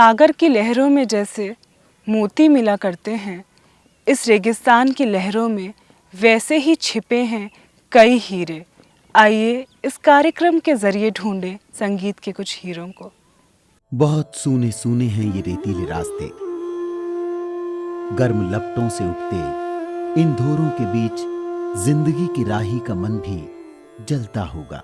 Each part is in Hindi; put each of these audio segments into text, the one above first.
सागर की लहरों में जैसे मोती मिला करते हैं, इस रेगिस्तान की लहरों में वैसे ही छिपे हैं कई हीरे। आइए इस कार्यक्रम के जरिए ढूंढें संगीत के कुछ हीरों को। बहुत सूने सूने हैं ये रेतीले रास्ते, गर्म लपटों से उठते इन धोरों के बीच जिंदगी की राही का मन भी जलता होगा।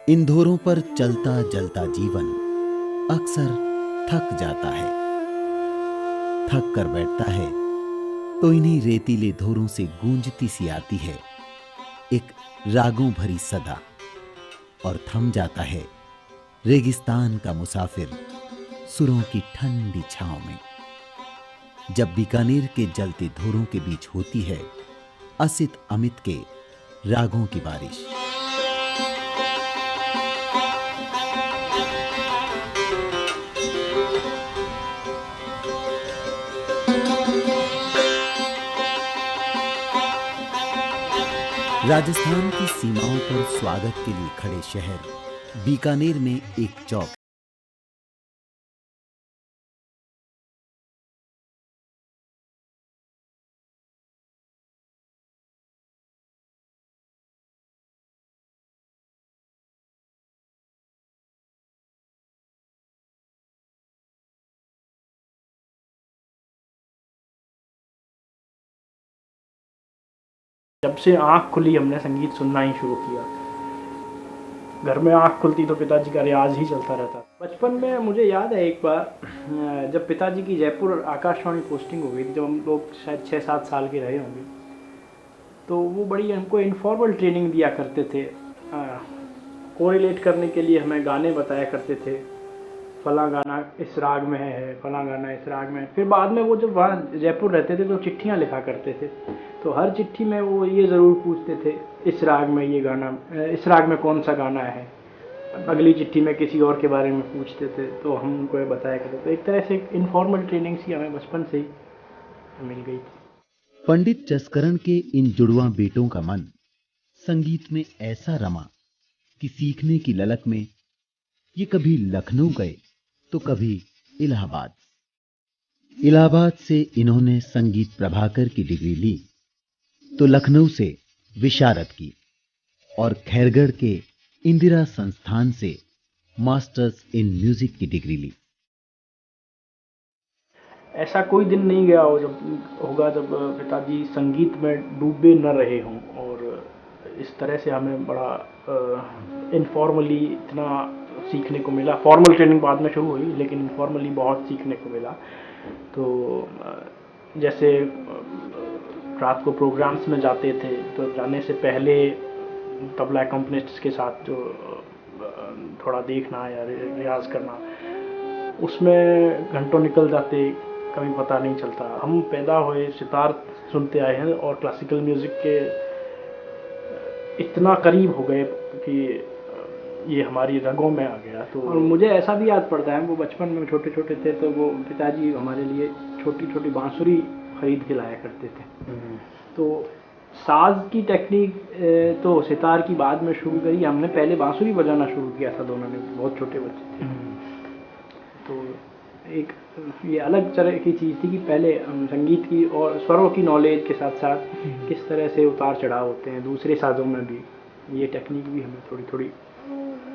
इन धोरों पर चलता जलता जीवन अक्सर थक जाता है, थक कर बैठता है तो इन्हीं रेतीले धोरों से गूंजती सी आती है एक रागों भरी सदा, और थम जाता है रेगिस्तान का मुसाफिर सुरों की ठंडी छांव में। जब बीकानेर के जलते धोरों के बीच होती है असित अमित के रागों की बारिश। राजस्थान की सीमाओं पर स्वागत के लिए खड़े शहर बीकानेर में एक चौक। जब से आँख खुली हमने संगीत सुनना ही शुरू किया। घर में आँख खुलती तो पिताजी का रियाज ही चलता रहता। बचपन में मुझे याद है एक बार जब पिताजी की जयपुर आकाशवाणी पोस्टिंग हो गई थी, जब हम लोग शायद 6-7 साल के रहे होंगे, तो वो बड़ी हमको इनफॉर्मल ट्रेनिंग दिया करते थे। कोरिलेट करने के लिए हमें गाने बताया करते थे, फला गाना इस राग में है, फला गाना इस राग में है। फिर बाद में वो जब वहाँ जयपुर रहते थे तो चिट्ठियाँ लिखा करते थे, तो हर चिट्ठी में वो ये ज़रूर पूछते थे इस राग में ये गाना, इस राग में कौन सा गाना है। अगली चिट्ठी में किसी और के बारे में पूछते थे तो हम उनको ये बताया करते थे। एक तरह से इनफॉर्मल ट्रेनिंग सी हमें बचपन से ही मिल गई थी। पंडित जसकरण के इन जुड़वा बेटों का मन संगीत में ऐसा रमा कि सीखने की ललक में ये कभी लखनऊ गए तो कभी इलाहाबाद। इलाहाबाद से इन्होंने संगीत प्रभाकर की डिग्री ली तो लखनऊ से विशारद की, और खैरगढ़ के इंदिरा संस्थान से मास्टर्स इन म्यूजिक की डिग्री ली। ऐसा कोई दिन नहीं गया हो जब पिताजी संगीत में डूबे न रहे हों, और इस तरह से हमें बड़ा इनफॉर्मली इतना सीखने को मिला। फॉर्मल ट्रेनिंग बाद में शुरू हुई, लेकिन इनफॉर्मली बहुत सीखने को मिला। तो जैसे रात को प्रोग्राम्स में जाते थे तो जाने से पहले तबला कंपनिस्ट्स के साथ जो थोड़ा देखना या रियाज करना, उसमें घंटों निकल जाते, कभी पता नहीं चलता। हम पैदा हुए सितार सुनते आए हैं और क्लासिकल म्यूज़िक के इतना करीब हो गए कि ये हमारी रगों में आ गया। तो और मुझे ऐसा भी याद पड़ता है, वो बचपन में छोटे छोटे थे तो वो पिताजी हमारे लिए छोटी छोटी बांसुरी खरीद के लाया करते थे। तो साज की टेक्निक तो सितार की बाद में शुरू करी, हमने पहले बांसुरी बजाना शुरू किया था, दोनों ने, बहुत छोटे बच्चे थे। तो एक ये अलग तरह की चीज़ थी कि पहले हम संगीत की और स्वरों की नॉलेज के साथ साथ किस तरह से उतार चढ़ाव होते हैं दूसरे साजों में भी, ये टेक्निक भी हमें थोड़ी थोड़ी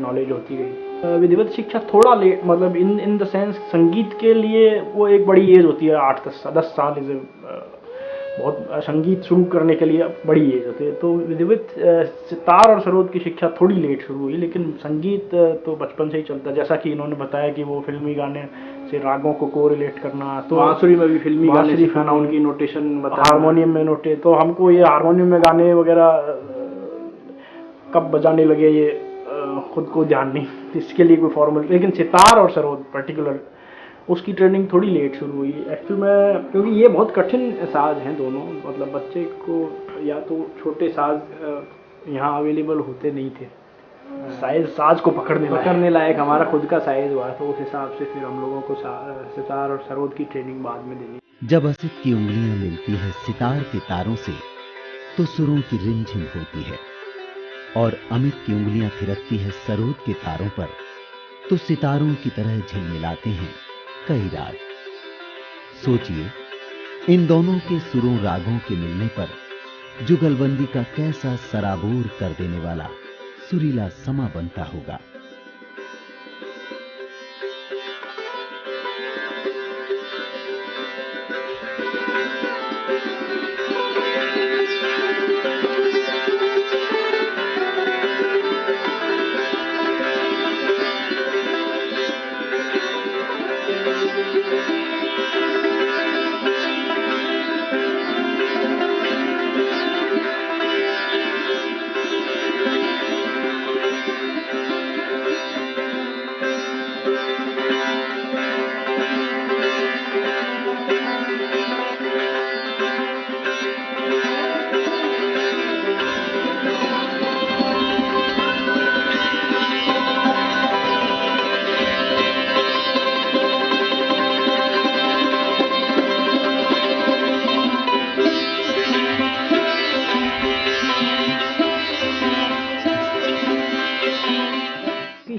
नॉलेज होती गई। विधिवत शिक्षा थोड़ा लेट, मतलब इन द सेंस संगीत के लिए वो एक बड़ी एज होती है, 8-10 साल इज बहुत, संगीत शुरू करने के लिए बड़ी एज होती है। तो विधिवत सितार और सरोद की शिक्षा थोड़ी लेट शुरू हुई, लेकिन संगीत तो बचपन से ही चलता। जैसा कि इन्होंने बताया कि वो फिल्मी गाने से रागों को कोरिलेट करना, तो बांसुरी में भी फिल्मी गाने सिखाना, उनकी नोटेशन बताना, हारमोनियम में नोटे। तो हमको ये हारमोनियम में गाने वगैरह कब बजाने लगे ये खुद को ध्यान नहीं, इसके लिए कोई फॉर्मल। लेकिन सितार और सरोद पर्टिकुलर उसकी ट्रेनिंग थोड़ी लेट शुरू हुई एक्चुअल में, क्योंकि ये बहुत कठिन साज हैं दोनों। मतलब बच्चे को या तो छोटे साज यहाँ अवेलेबल होते नहीं थे, साज को पकड़ने लायक हमारा खुद का साइज हुआ, तो उस हिसाब से फिर हम लोगों को सितार और सरोद की ट्रेनिंग बाद में देनी। जब असित की उंगलियां मिलती है सितार के तारों से तो सुरों की रिमझिम होती है, और अमित की उंगलियां थिरकती है सरोद के तारों पर तो सितारों की तरह झिलमिलाते हैं कई राग। सोचिए, इन दोनों के सुरों रागों के मिलने पर जुगलबंदी का कैसा सराबोर कर देने वाला सुरीला समा बनता होगा।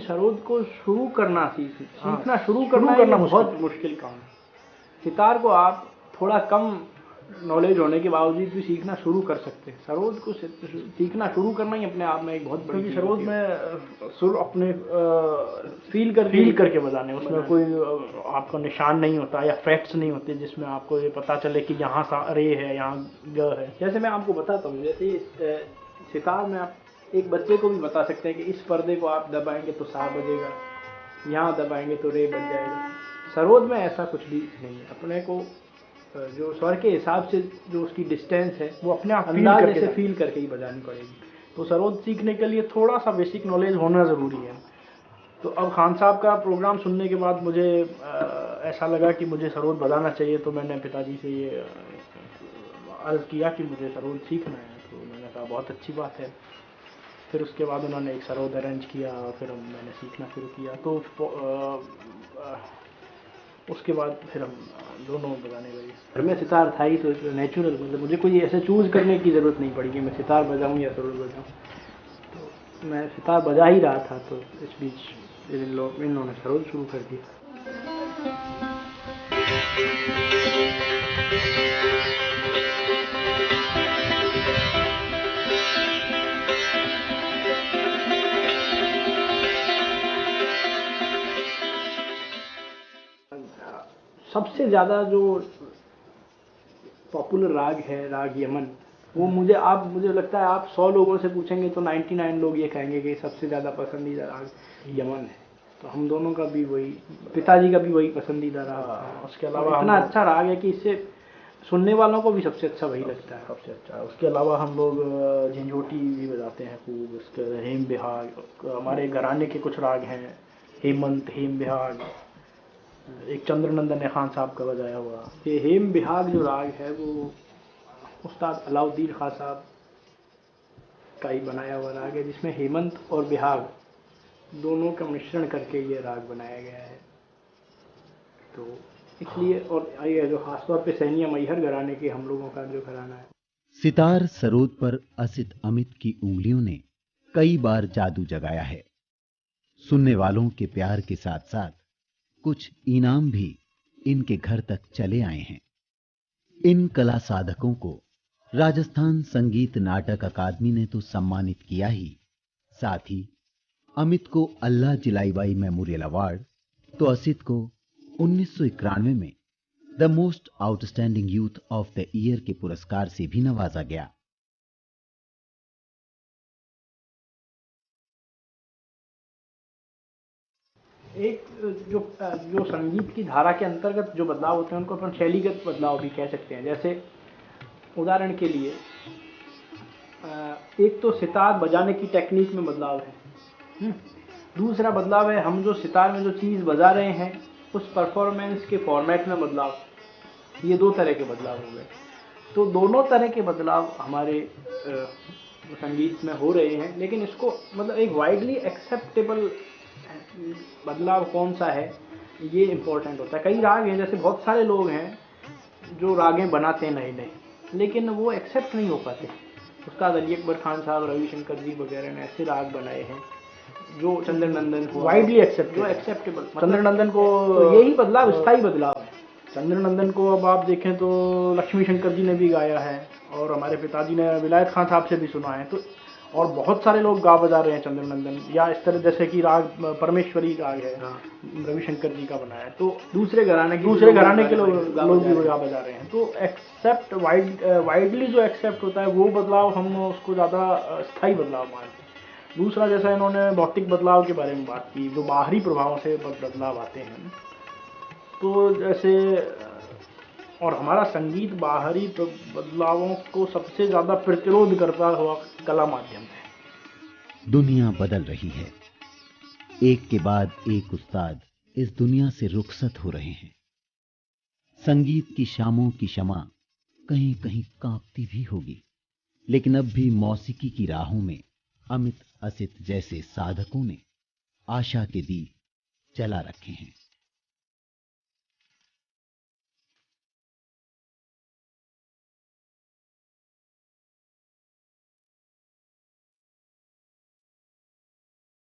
सरोद को शुरू करना सीखना शुरू करना बहुत मुश्किल काम है। सितार को आप थोड़ा कम नॉलेज होने के बावजूद भी सीखना शुरू कर सकते हैं। सरोद को सीखना शुरू करना ही अपने आप में एक बहुत बड़ी, क्योंकि सरोद में सुर अपने फील करके बजाने, उसमें कोई आपको निशान नहीं होता या फैक्ट्स नहीं होते जिसमें आपको ये पता चले कि यहाँ सा रे है, यहाँ ग है। जैसे मैं आपको बताता हूँ, जैसे सितार में आप एक बच्चे को भी बता सकते हैं कि इस पर्दे को आप दबाएंगे तो सा बजेगा, यहाँ दबाएंगे तो रे बन जाएगा। सरोद में ऐसा कुछ भी नहीं है। अपने को जो स्वर के हिसाब से जो उसकी डिस्टेंस है वो अपने आप अंदाज से फील करके ही बजानी पड़ेगी। तो सरोद सीखने के लिए थोड़ा सा बेसिक नॉलेज होना ज़रूरी है। तो अब खान साहब का प्रोग्राम सुनने के बाद मुझे ऐसा लगा कि मुझे सरोद बजाना चाहिए। तो मैंने पिताजी से ये अर्ज़ किया कि मुझे सरोद सीखना है। तो मैंने कहा बहुत अच्छी बात है। फिर उसके बाद उन्होंने एक सरोद अरेंज किया और फिर मैंने सीखना शुरू किया। तो उसके बाद फिर हम दोनों बजाने लगे। घर में सितार था ही तो नेचुरल, मतलब मुझे कोई ऐसे चूज़ करने की ज़रूरत नहीं पड़ी कि मैं सितार बजाऊं या सरोद बजाऊं। तो मैं सितार बजा ही रहा था, तो इस बीच इन्होंने सरोद शुरू कर दिया। सबसे ज़्यादा जो पॉपुलर राग है राग यमन, वो मुझे लगता है आप 100 लोगों से पूछेंगे तो 99 लोग ये कहेंगे कि सबसे ज़्यादा पसंदीदा राग यमन है। तो हम दोनों का भी वही, पिताजी का भी वही पसंदीदा राग है। उसके अलावा इतना अच्छा राग है कि इससे सुनने वालों को भी सबसे अच्छा वही लगता है, सबसे अच्छा। उसके अलावा हम लोग झंझोटी भी बजाते हैं खूब। उसके हेम बिहाग, हमारे घराने के कुछ राग हैं, हेमंत, हेम बिहाग, एक चंद्रनंदन खान साहब का बजाया हुआ। ये हेम बिहाग जो राग है वो उस्ताद अलाउद्दीन खान साहब का ही बनाया हुआ राग है, जिसमें हेमंत और बिहाग दोनों का मिश्रण करके ये राग बनाया गया है। तो इसलिए, और ये जो खासतौर पे सैनिया मैहर घराने के हम लोगों का जो घराना है। सितार सरोद पर असित अमित की उंगलियों ने कई बार जादू जगाया है। सुनने वालों के प्यार के साथ साथ कुछ इनाम भी इनके घर तक चले आए हैं। इन कला साधकों को राजस्थान संगीत नाटक अकादमी ने तो सम्मानित किया ही, साथ ही अमित को अल्लाह जिलाईबाई मेमोरियल अवार्ड, तो असित को 1991 में the most outstanding youth of the year के पुरस्कार से भी नवाजा गया। एक जो संगीत की धारा के अंतर्गत जो बदलाव होते हैं उनको अपन शैलीगत बदलाव भी कह सकते हैं। जैसे उदाहरण के लिए एक तो सितार बजाने की टेक्निक में बदलाव है। दूसरा बदलाव है हम जो सितार में जो चीज़ बजा रहे हैं उस परफॉर्मेंस के फॉर्मेट में बदलाव। ये दो तरह के बदलाव हो गए। तो दोनों तरह के बदलाव हमारे संगीत में हो रहे हैं, लेकिन इसको मतलब एक वाइडली एक्सेप्टेबल बदलाव कौन सा है ये इम्पोर्टेंट होता है। कई राग हैं, जैसे बहुत सारे लोग हैं जो रागें बनाते हैं नए नए, लेकिन वो एक्सेप्ट नहीं हो पाते। उस्ताद अली अकबर खान साहब, रविशंकर जी वगैरह ने ऐसे राग बनाए हैं जो चंद्र नंदन वाइडली एक्सेप्ट जो एक्सेप्टेबल चंद्र नंदन को तो यही बदलाव स्थायी बदलाव है। चंद्र नंदन को अब आप देखें तो लक्ष्मी शंकर जी ने भी गाया है और हमारे पिताजी ने विलायत खान साहब से भी सुना है, तो और बहुत सारे लोग गा बजा रहे हैं चंद्र नंदन, या इस तरह जैसे कि राग परमेश्वरी राग है रविशंकर जी का बनाया है, तो दूसरे घराने के लोग भी गा बजा रहे हैं। तो एक्सेप्ट वाइडली जो एक्सेप्ट होता है वो बदलाव हम उसको ज़्यादा स्थायी बदलाव मानते हैं। दूसरा, जैसा इन्होंने भौतिक बदलाव के बारे में बात की, जो बाहरी प्रभावों से बदलाव आते हैं, तो जैसे और हमारा संगीत बाहरी बदलावों को सबसे ज़्यादा प्रतिरोध करता हुआ कला माध्यम है। दुनिया बदल रही है, एक के बाद एक उस्ताद इस दुनिया से रुखसत हो रहे हैं। संगीत की शामों की शमा कहीं कहीं कांपती भी होगी, लेकिन अब भी मौसीकी की राहों में अमित असित जैसे साधकों ने आशा के दीप जला रखे हैं।